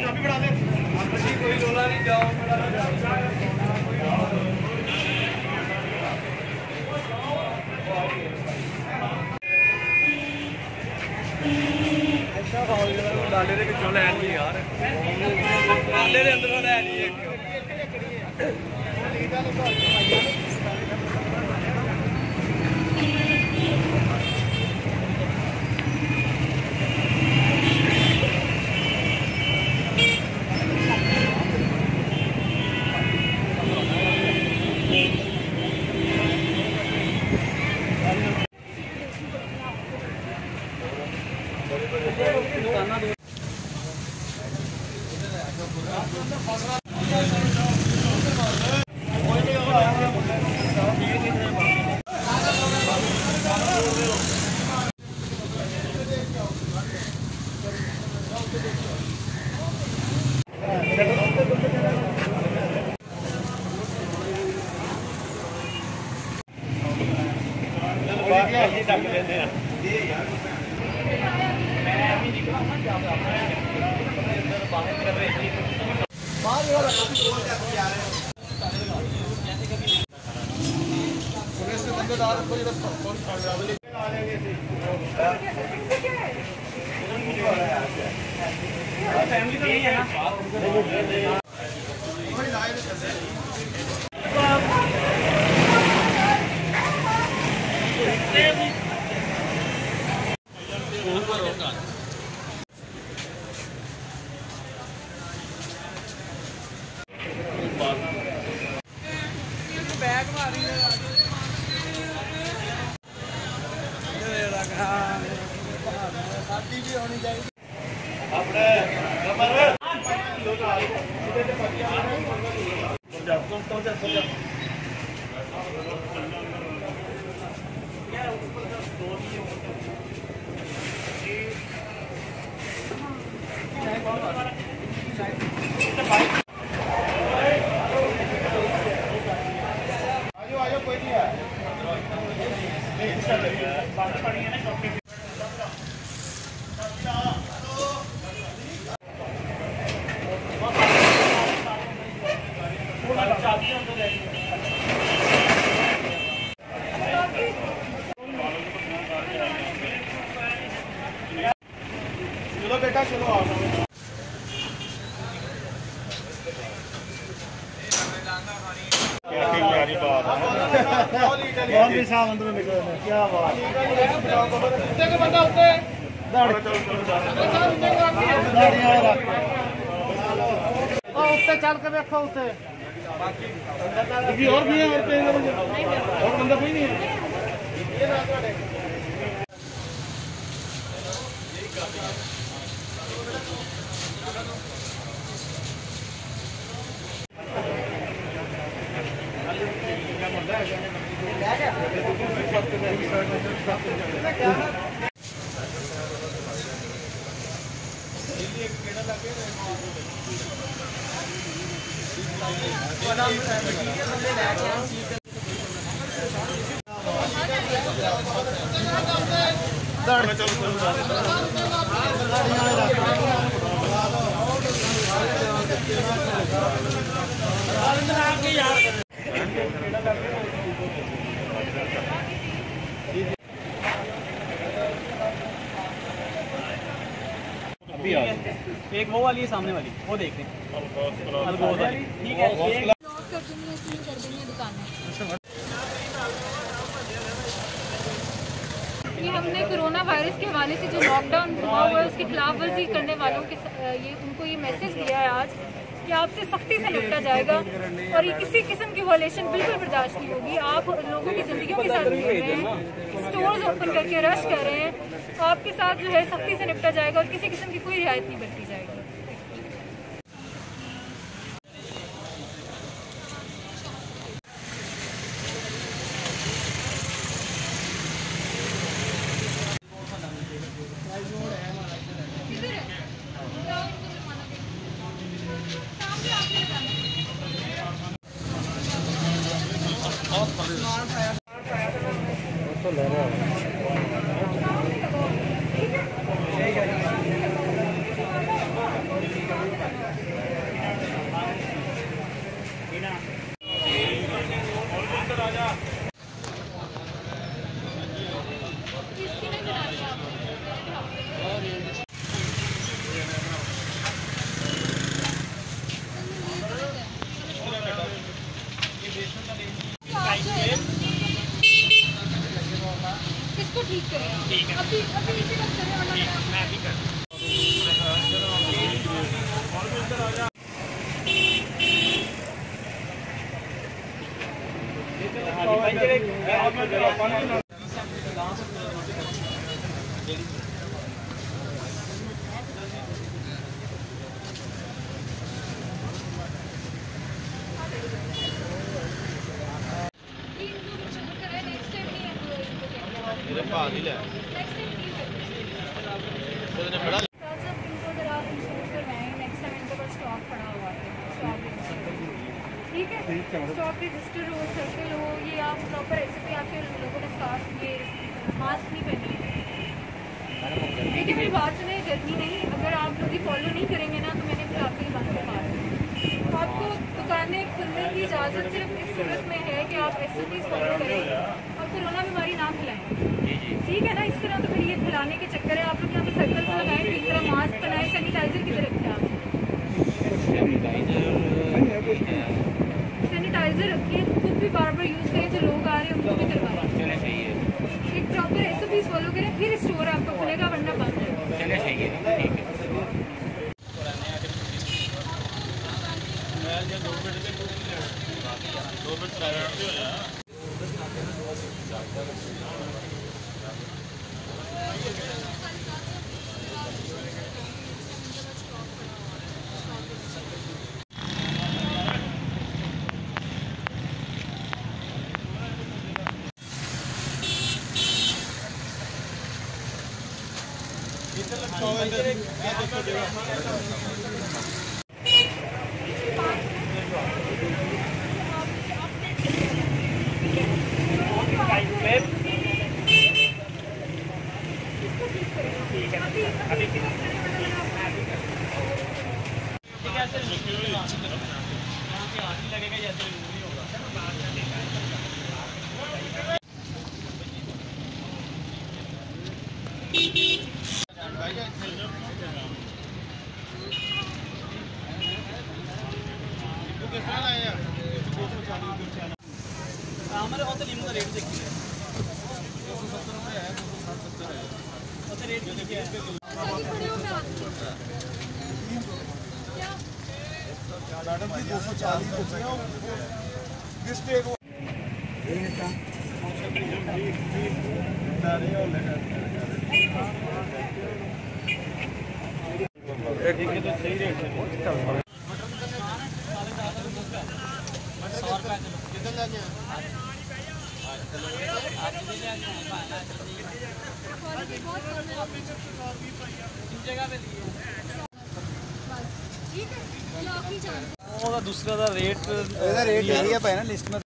कोई रोला नहीं जाओ डाले के पिछों लैन नहीं यार डाले के अंदरों लैन नहीं फैमिली तो नहीं है ना बैग मारी शादी भी होनी चाहिए अपने आजो कोई नहीं है चलो बेटा चलो आओ कौन भी साहब अंदर निकल क्या बात के बंदा होते उत्ते चल के देखो उत्ते और भी है और बंदा कोई नहीं है एक वो वाली है सामने वाली वो देख रहे ठीक है ये हमने कोरोना वायरस के हवाले से जो लॉकडाउन हुआ हुआ है उसके खिलाफ वर्जी करने वालों के ये उनको ये मैसेज दिया है आज कि आपसे सख्ती से निपटा जाएगा और ये किसी किस्म की वॉलेशन बिल्कुल बर्दाश्त नहीं होगी। आप लोगों की जिंदगियों के साथ खेल रहे हैं, स्टोर्स ओपन करके रश कर रहे हैं, आपके साथ जो है सख्ती से निपटा जाएगा और किसी किस्म की कोई रियायत नहीं बरती जाएगी। तो ले रहे हो मेरे भाग ही ले बड़ा ठीक है, स्टॉक रजिस्टर हो, सर्कल हो, ये आप प्रॉपर रेसिपी आपके लोगों ने स्कार्फ ये मास्क नहीं पहनी है। लेकिन मेरी बात सुने, गर्मी नहीं, अगर आप लोग ये फॉलो नहीं करेंगे ना तो मैंने फिर आपके बात करवा दी। आपको दुकानें खुलने की इजाज़त सिर्फ इस सूरत में है कि आप SOPs फॉलो करें और कोरोना बीमारी ना फैलाएं। ठीक है ना, इस तरह तो फिर ये फैलाने के चक्कर है। आप लोग यहाँ पे सर्कल्स लगाएं, ठीक तरह मास्क बनाएं, सैनिटाइजर किधर रखें आप? सैनिटाइजर रखिए, खुद भी बार बार यूज़ करें, जो लोग आ रहे हैं उनको भी करवाएं। एक प्रॉपर SOPs फॉलो करें, फिर स्टोर आपका खुलेगा, वरना बंद है। चलिए सही है, ठीक है। हमारे होते नींबू का रेट देखिए, 270 रुपये है, 260 है। होते रेट जो देखिए मैडम जी 240 देखिए तो सही रेट है। दूसरा रेट रेट है ना लिस्ट में।